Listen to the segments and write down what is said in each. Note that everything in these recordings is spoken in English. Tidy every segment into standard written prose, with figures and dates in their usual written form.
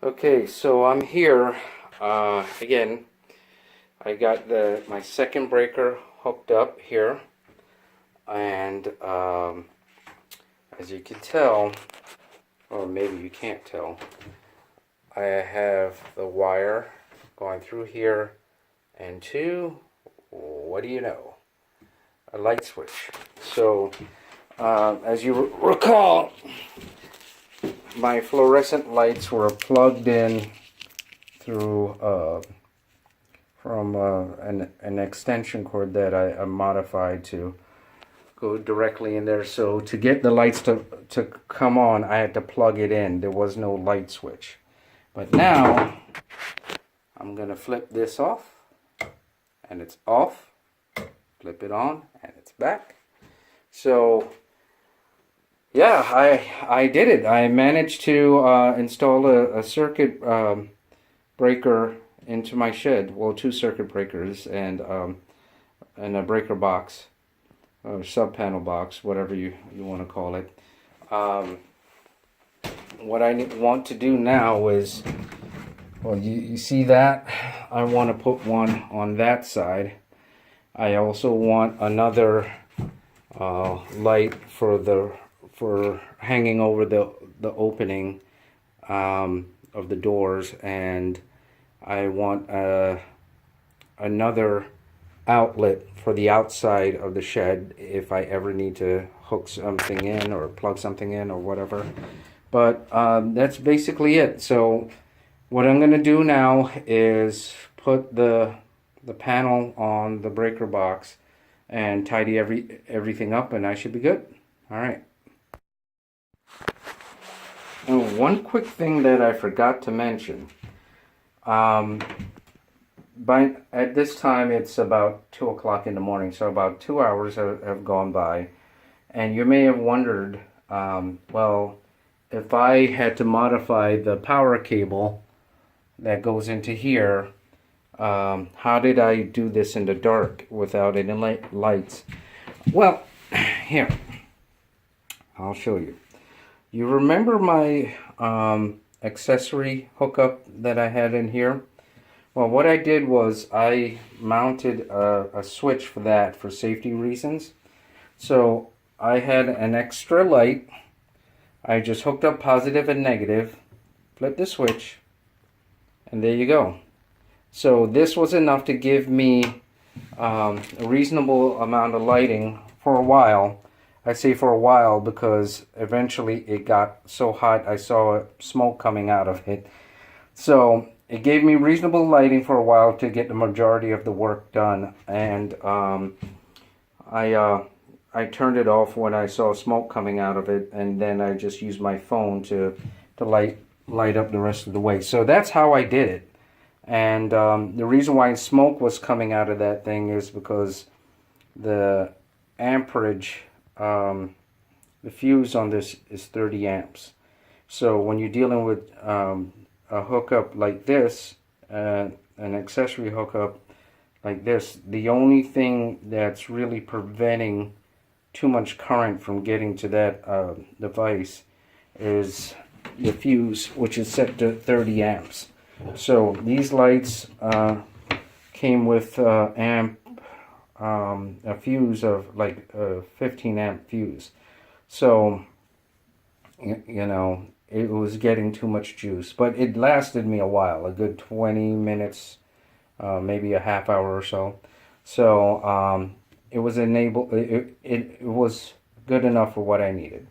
Okay, so I'm here again. I got my second breaker hooked up here, and as you can tell, or maybe you can't tell, I have the wire going through here and to, what do you know, a light switch. So as you recall, my fluorescent lights were plugged in through from an extension cord that I modified to go directly in there. So to get the lights to come on, I had to plug it in. There was no light switch. But now I'm gonna flip this off, and it's off. Flip it on, and it's back. So yeah, I did it. I managed to install a circuit breaker into my shed. Well, two circuit breakers and a breaker box, or sub panel box, whatever you want to call it. What I want to do now is, well, you see that? I want to put one on that side. I also want another light for hanging over the opening of the doors, and I want another outlet for the outside of the shed if I ever need to hook something in or plug something in or whatever. But that's basically it. So what I'm going to do now is put the panel on the breaker box and tidy everything up, and I should be good. All right. And one quick thing that I forgot to mention. At this time it's about 2 o'clock in the morning, so about 2 hours have gone by, and you may have wondered, well, if I had to modify the power cable that goes into here, how did I do this in the dark without any lights? Well, here, I'll show you. You remember my accessory hookup that I had in here? Well, what I did was I mounted a switch for that for safety reasons. So I had an extra light. I just hooked up positive and negative, flipped the switch, and there you go. So this was enough to give me a reasonable amount of lighting for a while. I say for a while because eventually it got so hot I saw smoke coming out of it. So it gave me reasonable lighting for a while to get the majority of the work done. And I turned it off when I saw smoke coming out of it, and then I just used my phone to light up the rest of the way. So that's how I did it. And the reason why smoke was coming out of that thing is because the amperage, the fuse on this is 30 amps. So when you're dealing with a hookup like this, an accessory hookup like this, the only thing that's really preventing too much current from getting to that device is the fuse, which is set to 30 amps. So these lights came with a fuse of like a 15 amp fuse. So, you know, it was getting too much juice. But it lasted me a while, a good 20 minutes, maybe a half hour or so. So it was it was good enough for what I needed.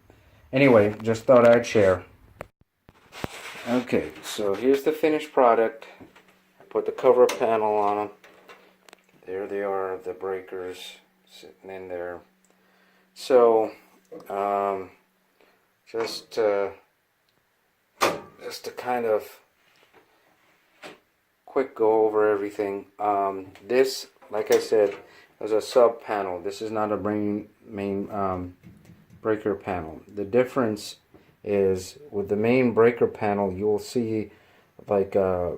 Anyway, just thought I'd share. Okay, so here's the finished product. I put the cover panel on them. There they are, the breakers sitting in there. So, just to kind of quick go over everything. This, like I said, is a sub panel. This is not a main breaker panel. The difference is with the main breaker panel, you'll see like a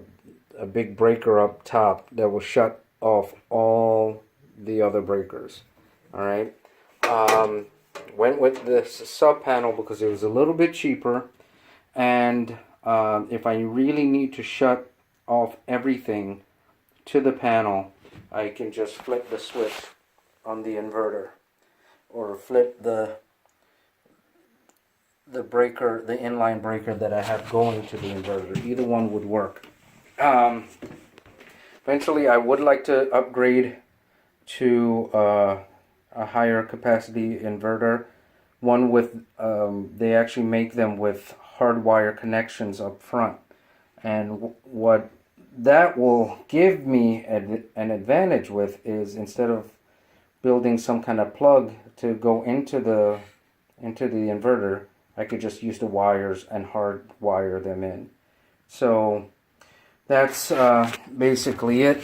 big breaker up top that will shut off all the other breakers. Alright, went with this sub panel because it was a little bit cheaper, and if I really need to shut off everything to the panel, I can just flip the switch on the inverter, or flip the breaker, the inline breaker that I have going to the inverter. Either one would work. Eventually, I would like to upgrade to a higher capacity inverter. One with, they actually make them with hardwire connections up front. And what that will give me an advantage with is, instead of building some kind of plug to go into the inverter, I could just use the wires and hardwire them in. So that's basically it.